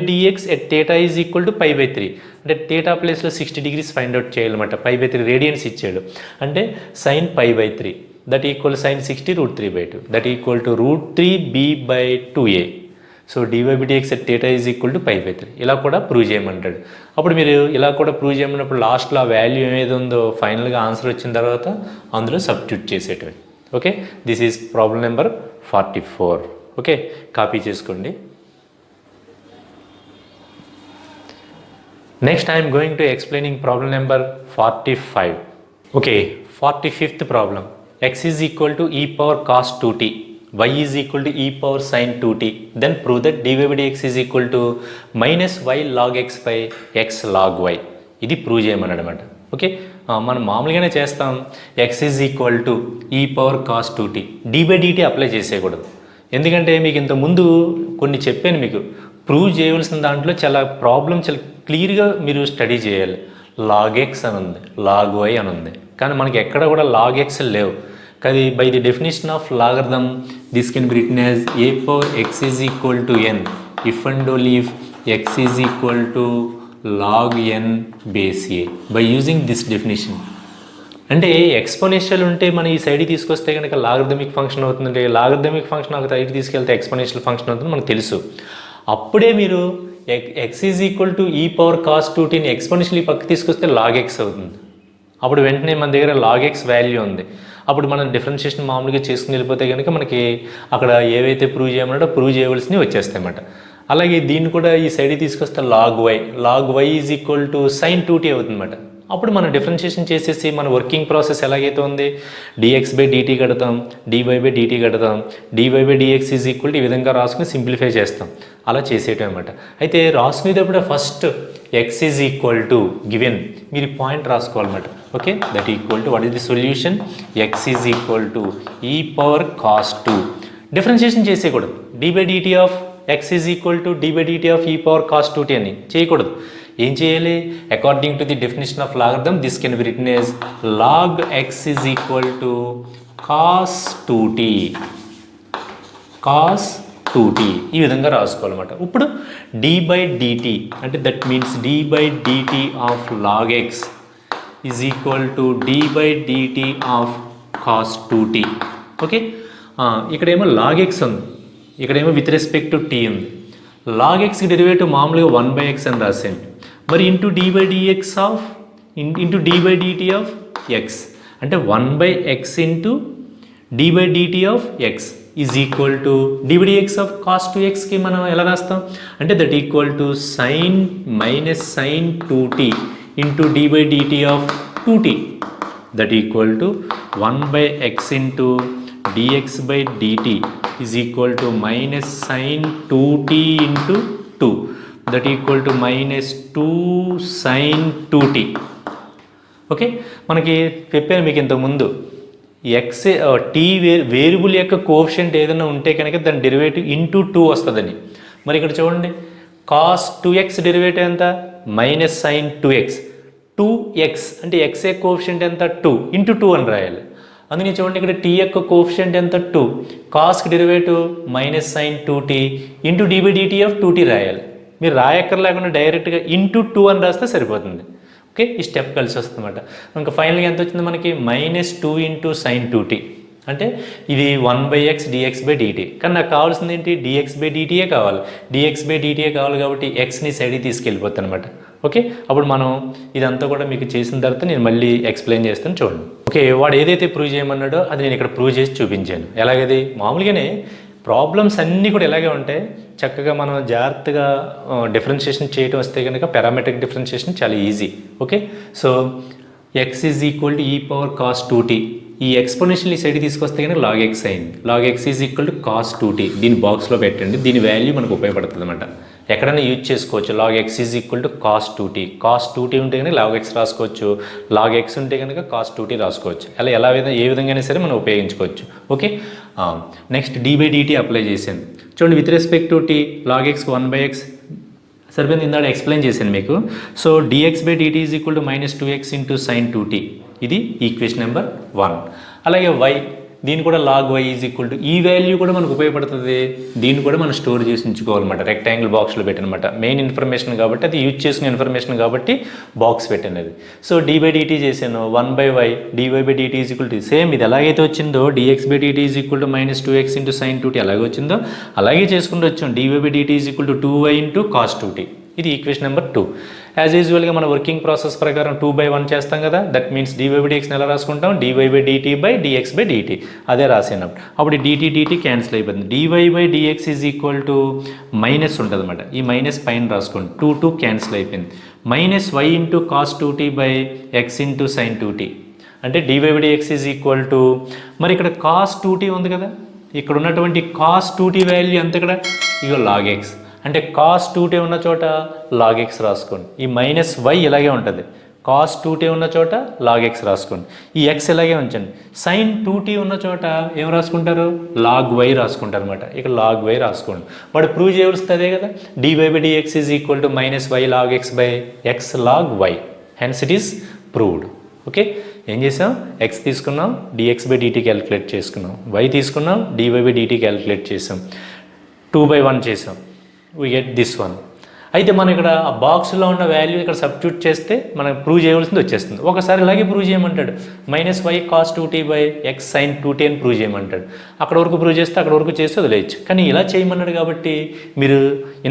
dx at theta is equal to π/3. అంటే థీటా ప్లేస్లో 60 degrees ఫైండ్ అవుట్ చేయాలన్నమాట. π/3 రేడియన్స్ ఇచ్చాడు. అంటే sine π/3 that equal sine 60 √3/2 that equal to √3b/2a. So dy by dx at theta is equal to π/3. ఇలా కూడా prove చేయమంటాడు. అప్పుడు మీరు ఇలా కూడా ప్రూవ్ చేయమన్నప్పుడు లాస్ట్లో ఆ వాల్యూ ఏది ఉందో ఫైనల్గా ఆన్సర్ వచ్చిన తర్వాత అందులో సబ్స్టిట్యూట్ చేసేటవి. Okay, this is problem number 44. Okay, copy చేసుకోండి. Next I'm going to explaining problem number 45. Okay, 45th problem. x is equal to e power cos 2t, y is equal to e power sine 2t. Then prove that dv by dx is equal to -y log x by x log y. ఇది prove చేయమన్నాడు అనమాట. Okay, మనం మామూలుగానే చేస్తాం. x is equal to e power cos 2t, d by dt apply చేసేయకూడదు. ఎందుకంటే మీకు ఇంతకుముందు కొన్ని చెప్పాను, మీకు ప్రూవ్ చేయవలసిన దాంట్లో చాలా క్లియర్గా మీరు స్టడీ చేయాలి. లాగ్ ఎక్స్ అని ఉంది, లాగ్ వై అని ఉంది, కానీ మనకి ఎక్కడ కూడా లాగ్ ఎక్స్ లేవు. కానీ by the definition of logarithm this can be written as A power X is equal to N if and only if X is equal to log N base A by using this definition. అంటే exponential ఉంటే మనం ఈ సైడ్కి తీసుకొస్తే కనుక logarithmic function అవుతుందంటే, logarithmic function ఒక సైడ్కి తీసుకెళ్తే ఎక్స్పోనెన్షియల్ ఫంక్షన్ అవుతుంది మనకు తెలుసు. అప్పుడే మీరు ఎక్స్ ఈజ్ ఈక్వల్ టు ఈ పవర్ కాస్ 2tని ఎక్స్పోనెన్షియల్ పక్కకి తీసుకొస్తే లాగ్ ఎక్స్ అవుతుంది. అప్పుడు వెంటనే మన దగ్గర లాగ్ ఎక్స్ వాల్యూ ఉంది. అప్పుడు మనం డిఫరెన్షియేషన్ మామూలుగా చేసుకుని వెళ్ళిపోతే కనుక మనకి అక్కడ ఏవైతే ప్రూవ్ చేయమన్నాడో ప్రూవ్ చేయవలసినవి వచ్చేస్తాయి అన్నమాట. అలాగే దీన్ని కూడా ఈ సైడ్కి తీసుకొస్తే log Y is equal to sine 2t అవుతుంది అన్నమాట. అప్పుడు మనం డిఫరెన్షియేషన్ చేసేసి మన వర్కింగ్ ప్రాసెస్ ఎలాగైతే ఉంది, dx బై dt కడతాం, dy బై dt కడతాం, dy by dx is equal to ఈ విధంగా రాసుకుని సింప్లిఫై చేస్తాం. అలా చేసేయటం అనమాట. అయితే రాసుకునేటప్పుడు first x is equal to given, మీరు పాయింట్ రాసుకోవాలన్నమాట. Okay, that equal to what is the solution, x is equal to ఈ పవర్ కాస్ 2. డిఫరెన్షియేషన్ చేసేయకూడదు. dy by dt of x is equal to dy by dt of e power cos 2t అని చేయకూడదు. ఏం చేయాలి? According to the definition of logarithm this can be written as log x is equal to cos 2t, cos 2t ఈ విధంగా రాసుకోవాలన్నమాట. ఇప్పుడు d by dt అంటే that means d by dt of log x is equal to d by dt of cos 2t. Okay, ఇక్కడేమో log x ఉంది, ఇక్కడేమో with respect to t ఉంది. Log xకి డెరివేటివ్ మామూలుగా 1/x అని రాసేయండి. మరి into d by dt of x అంటే 1/x into d by dt of x is equal to d by dx of cos 2xకి మనం ఎలా రాస్తాం అంటే that equal to sine minus sine 2t into d by dt of 2t that equal to 1/x into dx by dt is equal to minus sine 2t into 2 that equal to minus 2 sine 2t. Okay, మనకి చెప్పాను మీకు ఇంతకుముందు x t variable యొక్క coefficient ఏదైనా ఉంటే కనుక దాని derivative into 2 వస్తుందని. మరి ఇక్కడ చూడండి కాస్ 2x డెరివేటివ్ ఎంత మైనస్ సైన్ 2x, 2x అంటే ఎక్స్ యొక్క కోఎఫిషియంట్ ఎంత 2 ఇంటూ 2 అని రాయాలి. అందుకని చూడండి ఇక్కడ టీ యొక్క కోఎఫిషియంట్ ఎంత 2, కాస్కి derivative minus sine 2t into d by dt of 2t రాయాలి. మీరు రాయక్కర్లేకుండా డైరెక్ట్గా ఇంటూ 2 అని రాస్తే సరిపోతుంది. ఓకే, ఈ స్టెప్ కలిసి వస్తుంది అన్నమాట. ఇంకా ఫైనల్గా ఎంత వచ్చింది మనకి మైనస్ 2 ఇంటూ సైన్ 2t అంటే ఇది 1/x dx బై dt. కానీ నాకు కావాల్సింది ఏంటి, dx బై dtఏ కావాలి. dx బై dtఏ కావాలి కాబట్టి xని సైడ్కి తీసుకెళ్ళిపోతాను అనమాట. ఓకే, అప్పుడు మనం ఇదంతా కూడా మీకు చేసిన తర్వాత నేను మళ్ళీ ఎక్స్ప్లెయిన్ చేస్తాను చూడండి. ఓకే, వాడు ఏదైతే ప్రూవ్ చేయమన్నాడో అది నేను ఇక్కడ ప్రూవ్ చేసి చూపించాను. ఎలాగది మామూలుగానే ప్రాబ్లమ్స్ అన్నీ కూడా ఇలాగే ఉంటాయి. చక్కగా మనం జాగ్రత్తగా డిఫరెన్షియేషన్ చేయడం వస్తే కనుక పారామెట్రిక్ డిఫరెన్షియేషన్ చాలా easy. Okay, so X is equal to ఈ పవర్ కాస్ 2t, ఈ ఎక్స్పోనెన్షియల్ ఈ సైడ్ తీసుకొస్తే కనుక లాగ్ ఎక్స్ అయింది. Log X is equal to cos 2t, దీన్ని బాక్స్లో పెట్టండి. దీని వాల్యూ మనకు ఉపయోగపడుతుంది అనమాట. ఎక్కడైనా యూజ్ చేసుకోవచ్చు. Log X is equal to cos 2t, cos 2t ఉంటే కనుక లాగ్ ఎక్స్ రాసుకోవచ్చు, లాగ్ ఎక్స్ ఉంటే కనుక కాస్ 2t రాసుకోవచ్చు. అలా ఏ విధంగా సరే మనం ఉపయోగించుకోవచ్చు. Okay, next d by dt apply చేశాను చూడండి. With respect to t log X 1/x సరిపోయింది, ఇందాక ఎక్స్ప్లెయిన్ చేశాను మీకు. So dx by dt is equal to minus 2x into sine 2t, ఇది ఈక్వేషన్ నెంబర్ 1. అలాగే y దీన్ని కూడా log y is equal to ఈ వాల్యూ కూడా మనకు ఉపయోగపడుతుంది. దీన్ని కూడా మనం స్టోర్ చేసి ఉంచుకోవాలన్నమాట. రెక్టాంగిల్ బాక్స్లో పెట్టనమాట. మెయిన్ ఇన్ఫర్మేషన్ కాబట్టి అది యూజ్ చేసిన ఇన్ఫర్మేషన్ కాబట్టి బాక్స్ పెట్టినది. సో d/dt చేశాను 1/y dy/dt is equal to same ఇది ఎలాగైతే వచ్చిందో dx/dt is equal to -2x into sin 2t అలాగే వచ్చిందో అలాగే చేసుకుంటూ వచ్చాం. dy/dt is equal to 2y into cos 2t. ఇది ఈక్వేషన్ నెంబర్ 2. యాజ్ యూజువల్గా మన వర్కింగ్ ప్రాసెస్ ప్రకారం 2/1 చేస్తాం కదా. దట్ మీన్స్ dy/dxని ఎలా రాసుకుంటాం, dy/dt/dx/dt అదే రాసాను. అప్పుడు dt క్యాన్సిల్ అయిపోతుంది. dy/dx is equal to minus ఉంటుంది అనమాట. ఈ మైనస్ పైన రాసుకోండి. 2 క్యాన్సిల్ అయిపోయింది. -y ఇంటూ cos 2t బై x ఇంటూ sin 2t అంటే dy/dx ఈజ్ ఈక్వల్ టు మరి ఇక్కడ cos 2t ఉంది కదా, ఇక్కడ ఉన్నటువంటి cos 2t వాల్యూ ఎంత ఇక్కడ ఇగో log x అంటే cos 2t ఉన్న చోట log x రాసుకోండి. ఈ -y ఇలాగే ఉంటుంది. cos 2t ఉన్న చోట log x రాసుకోండి. ఈ x ఇలాగే ఉంచండి. sin 2t ఉన్న చోట ఏం రాసుకుంటారు, log y రాసుకుంటారు అనమాట. ఇక్కడ log y రాసుకోండి. వాడు ప్రూవ్ చేయవలసింది అదే కదా. dy/dx is equal to -y log x by x log y. Hence it is proved. Okay, ఏం చేసాం, x తీసుకున్నాం dx/dt క్యాలిక్యులేట్ చేసుకున్నాం, y తీసుకున్నాం dy/dt క్యాలిక్యులేట్ చేసాం, 2/1 చేసాం. we get this one. అయితే మనం ఇక్కడ ఆ బాక్స్లో ఉన్న వాల్యూ ఇక్కడ సబ్స్టిట్యూట్ చేస్తే మనం ప్రూవ్ చేయవలసింది వచ్చేస్తుంది. ఒకసారి ఇలాగే ప్రూవ్ చేయమంటాడు. -y cos 2t బై x sin 2t అని ప్రూవ్ చేయమంటాడు. అక్కడ వరకు ప్రూవ్ చేస్తే అక్కడ వరకు చేస్తే వదిలేయచ్చు. కానీ ఇలా చేయమన్నాడు కాబట్టి మీరు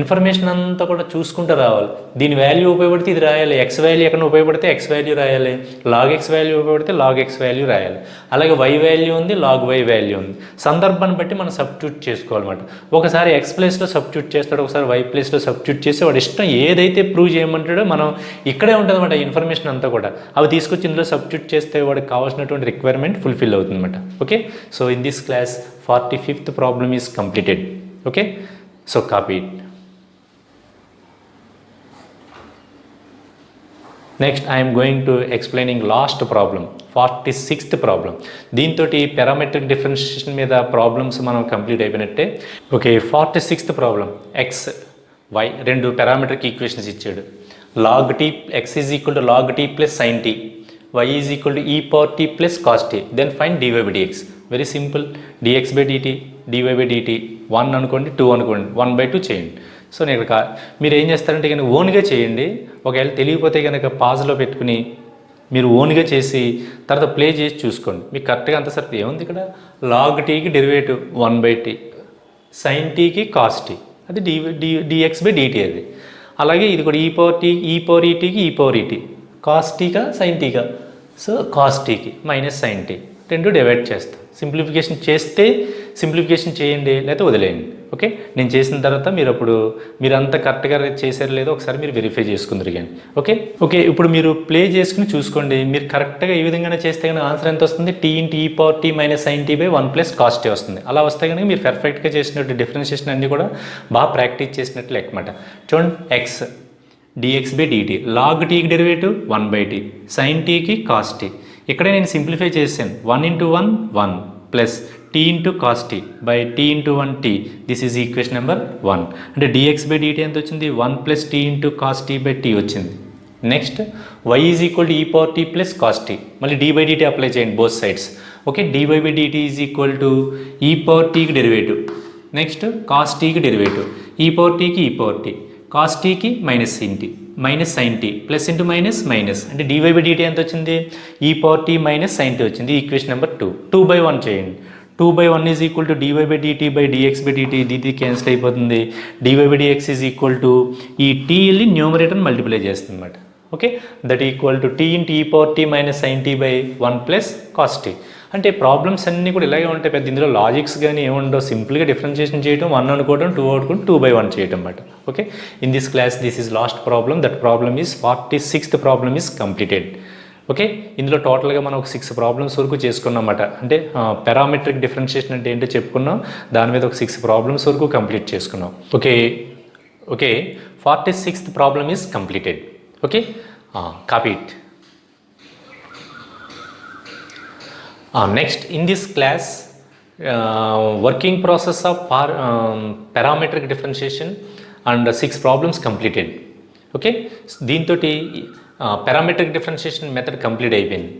ఇన్ఫర్మేషన్ అంతా కూడా చూసుకుంటూ రావాలి. దీని వాల్యూ ఉపయోగపడితే ఇది రాయాలి, x వాల్యూ ఎక్కడ ఉపయోగపడితే x వాల్యూ రాయాలి, log x వాల్యూ ఉపయోగపడితే log x వాల్యూ రాయాలి. అలాగే y వాల్యూ ఉంది, log y వాల్యూ ఉంది. సందర్భాన్ని బట్టి మనం సబ్స్టిట్యూట్ చేసుకోవాలన్నమాట. ఒకసారి x ప్లేస్లో సబ్స్టిట్యూట్ చేస్తాడు, ఒకసారి y ప్లేస్లో సబ్స్టిట్యూట్ చేసి వాడు ఇష్టం ఏదైతే ప్రూవ్ చేయమంటాడో మనం ఇక్కడే ఉంటుంది అన్నమాట. ఇన్ఫర్మేషన్ అంతా కూడా అవి తీసుకొచ్చి ఇందులో సబ్స్టిట్యూట్ చేస్తే వాడికి కావాల్సినటువంటి రిక్వైర్మెంట్ ఫుల్ఫిల్ అవుతుంది అనమాట. Okay, so in this class 45th problem is completed. Okay, so copy it. Next I'm going to explaining last problem, 46th problem. దీంతో పారామెట్రిక్ డిఫరెన్షియేషన్ మీద ప్రాబ్లమ్స్ మనం కంప్లీట్ అయిపోయినట్టే. Okay, 46th problem. X y రెండు పారామెట్రిక్ equations ఇచ్చాడు. log t x is equal to log t plus sin t, y is equal to e power t plus cos t, then find dy/dx. Very simple. dx/dt dy/dt 1 అనుకోండి, 2 అనుకోండి, 1/2 చేయండి. So నేను ఇక్కడ మీరు ఏం చేస్తారంటే కనుక ఓన్గా చేయండి. ఒకవేళ తెలియకపోతే కనుక పాజ్లో పెట్టుకుని మీరు ఓన్గా చేసి తర్వాత ప్లే చేసి చూసుకోండి. మీకు కరెక్ట్గా అంత సరిగ్గా ఏముంది ఇక్కడ, log tకి డెరివేటివ్ 1/t, sin tకి cos t, అది dx/dt అది. అలాగే ఇది కూడా e పవర్ etకి e పవర్ et, cos tగా sin tగా, సో cos tకి మైనస్ sin t, రెండు డివైడ్ చేస్తాం. సింప్లిఫికేషన్ చేస్తే సింప్లిఫికేషన్ చేయండి, లేకపోతే వదిలేయండి. ఓకే, నేను చేసిన తర్వాత మీరు అంతా కరెక్ట్గా చేశారు లేదో ఒకసారి మీరు వెరిఫై చేసుకుందరు కానీ. ఓకే, ఇప్పుడు మీరు ప్లే చేసుకుని చూసుకోండి. మీరు కరెక్ట్గా ఈ విధంగానే చేస్తే కనుక ఆన్సర్ ఎంత వస్తుంది, t into e power t minus sin t by 1 plus cos t వస్తుంది. అలా వస్తే కనుక మీరు పర్ఫెక్ట్గా చేసినట్టు డిఫరెన్షియేషన్ అన్నీ కూడా బాగా ప్రాక్టీస్ చేసినట్లు లెక్కమాట. చూడండి, x dx/dt log tకి డెరివేటివ్ 1/t, sin tకి cos t. ఇక్కడే నేను సింప్లిఫై చేశాను. 1 into 1 1 plus t into cos t by t into 1 t. This is equation number 1. అంటే dx/dt ఎంత వచ్చింది, 1 plus t into cos t by t వచ్చింది. Next y is equal to e power t plus cos t. మళ్ళీ d/dt apply చేయండి both sides. Okay, dy/dt is equal to e power tకి derivative, next cos tకి derivative, e power tకి e power t, cos tకి minus sin t plus into minus అంటే dy/dt ఎంత వచ్చింది, e power t minus sin t వచ్చింది. Equation number 2. 2/1 చేయండి. 2/1 is equal to dy/dt by dx/dt, ఇది cancel అయిపోతుంది. dy/dx ఈజ్ ఈక్వల్ టు ఈ t వెళ్ళి న్యూమరేటర్ మల్టిప్లై చేస్తుంది అనమాట. Okay, that equal to t into e power t minus sin t by 1 plus cos t. అంటే problems అన్నీ కూడా ఇలాగే ఉంటాయి. పెద్ద ఇందులో లాజిక్స్ కానీ ఏముండవు. సింపుల్గా డిఫరెన్షియేషన్ చేయడం, 1 అనుకోవడం, 2 అనుకోవడం, 2/1 చేయడం అన్నమాట. Okay, in this class this is lost problem. That problem is 46th problem is completed. Okay, ఇందులో టోటల్గా మనం ఒక 6 ప్రాబ్లమ్స్ వరకు చేసుకున్నాం అన్నమాట. అంటే పారామెట్రిక్ డిఫరెన్షియేషన్ అంటే ఏంటో చెప్పుకున్నాం, దాని మీద ఒక 6 ప్రాబ్లమ్స్ వరకు కంప్లీట్ చేసుకున్నాం. Okay, 46th problem is completed. Okay, copy it. Next in this class, working process of parametric differentiation and 6 problems completed. Okay, దీంతో parametric differentiation method కంప్లీట్ అయిపోయింది.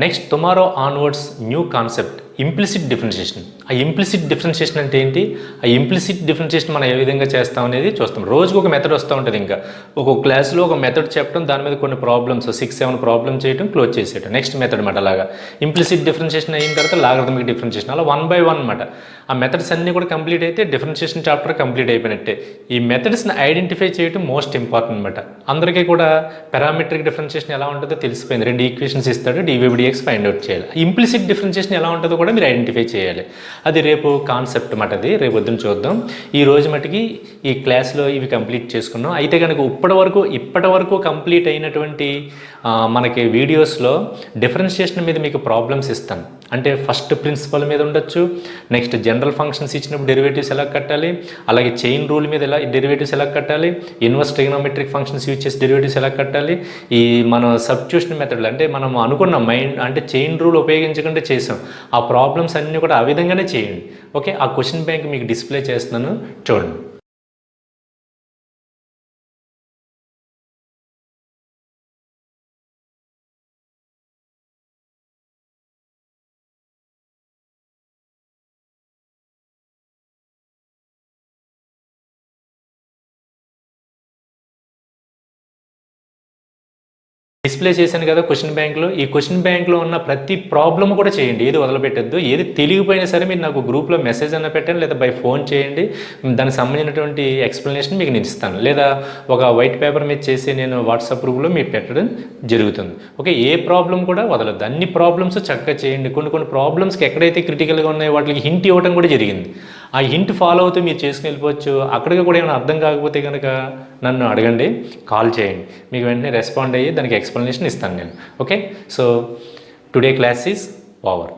Next tomorrow onwards new concept implicit differentiation. ఆ implicit differentiation అంటే ఏంటి, ఆ implicit differentiation మనం ఏ విధంగా చేస్తాం అనేది చూస్తాం. రోజుకు ఒక మెథడ్ వస్తూ ఉంటుంది. ఇంకా ఒక క్లాస్లో ఒక మెథడ్ చెప్పడం, దాని మీద కొన్ని ప్రాబ్లమ్స్ 6-7 ప్రాబ్లమ్ చేయడం, క్లోజ్ చేసేయడం. నెక్స్ట్ మెథడ్ అనమాట. అలాగా ఇంప్లిసిట్ డిఫరెన్షియేషన్ అయిన తర్వాత లాగరిథమిక్ డిఫరెన్షియేషన్, అలా 1 by 1 అనమాట. ఆ మెథడ్స్ అన్నీ కూడా కంప్లీట్ అయితే డిఫరెన్షియేషన్ చాప్టర్ కంప్లీట్ అయిపోయినట్టే. ఈ మెథడ్స్ని ఐడెంటిఫై చేయడం మోస్ట్ ఇంపార్టెంట్ అనమాట. అందరికీ కూడా పారామెట్రిక్ డిఫరెన్షియేషన్ ఎలా ఉంటుందో తెలిసిపోయింది. 2 ఈక్వేషన్స్ ఇస్తాడు, dv/dx ఫైండ్ అవుట్ చేయాలి. ఇంప్లిసిట్ డిఫరెన్షియేషన్ ఎలా ఉంటుందో కూడా మీరు ఐడెంటిఫై చేయాలి. అది రేపు కాన్సెప్ట్ మాట. అది రేపు పొద్దున చూద్దాం. ఈ రోజు మటుకి ఈ క్లాస్లో ఇవి కంప్లీట్ చేసుకున్నాం. అయితే కనుక ఇప్పటి వరకు కంప్లీట్ అయినటువంటి మనకి వీడియోస్లో డిఫరెన్షియేషన్ మీద మీకు ప్రాబ్లమ్స్ ఇస్తాను. అంటే ఫస్ట్ ప్రిన్సిపల్ మీద ఉండొచ్చు, నెక్స్ట్ జనరల్ ఫంక్షన్స్ ఇచ్చినప్పుడు డెరివేటివ్స్ ఎలా కట్టాలి, అలాగే చైన్ రూల్ మీద ఎలా డెరివేటివ్స్ ఎలా కట్టాలి, ఇన్వర్స్ ట్రిగ్నోమెట్రిక్ ఫంక్షన్స్ యూజ్ చేసి డెరివేటివ్స్ ఎలా కట్టాలి, ఈ మన సబ్స్టిట్యూషన్ మెథడ్లు అంటే మనం అనుకున్న అంటే చైన్ రూల్ ఉపయోగించకుండా చేసాం. ఆ ప్రాబ్లమ్స్ అన్నీ కూడా ఆ విధంగానే చేయండి. ఓకే, ఆ క్వశ్చన్ బ్యాంక్ మీకు డిస్ప్లే చేస్తున్నాను, చూడండి. డిస్ప్లే చేశాను కదా క్వశ్చన్ బ్యాంక్లో. ఈ క్వశ్చన్ బ్యాంక్లో ఉన్న ప్రతి ప్రాబ్లమ్ కూడా చేయండి, ఏది వదిలిపెట్టద్దు. ఏది తెలియకపోయినా సరే మీరు నాకు గ్రూప్లో మెసేజ్ అన్న పెట్టండి, లేదా బై ఫోన్ చేయండి. దానికి సంబంధించినటువంటి ఎక్స్ప్లెనేషన్ మీకు నేను ఇస్తాను, లేదా ఒక వైట్ పేపర్ మీద చేసి నేను వాట్సాప్ గ్రూప్లో మీకు పెట్టడం జరుగుతుంది. ఓకే, ఏ ప్రాబ్లం కూడా వదలద్దు, అన్ని ప్రాబ్లమ్స్ చక్కగా చేయండి. కొన్ని ప్రాబ్లమ్స్కి ఎక్కడైతే క్రిటికల్గా ఉన్నాయో వాటికి హింట్ ఇవ్వడం కూడా జరిగింది. ఆ హింట్ ఫాలో అవుతూ మీరు చేసుకుని వెళ్ళిపోవచ్చు. అక్కడికి కూడా ఏమైనా అర్థం కాకపోతే కనుక నన్ను అడగండి, కాల్ చేయండి, మీకు వెంటనే రెస్పాండ్ అయ్యి దానికి ఎక్స్ప్లెనేషన్ ఇస్తాను నేను. Okay, so today class is over.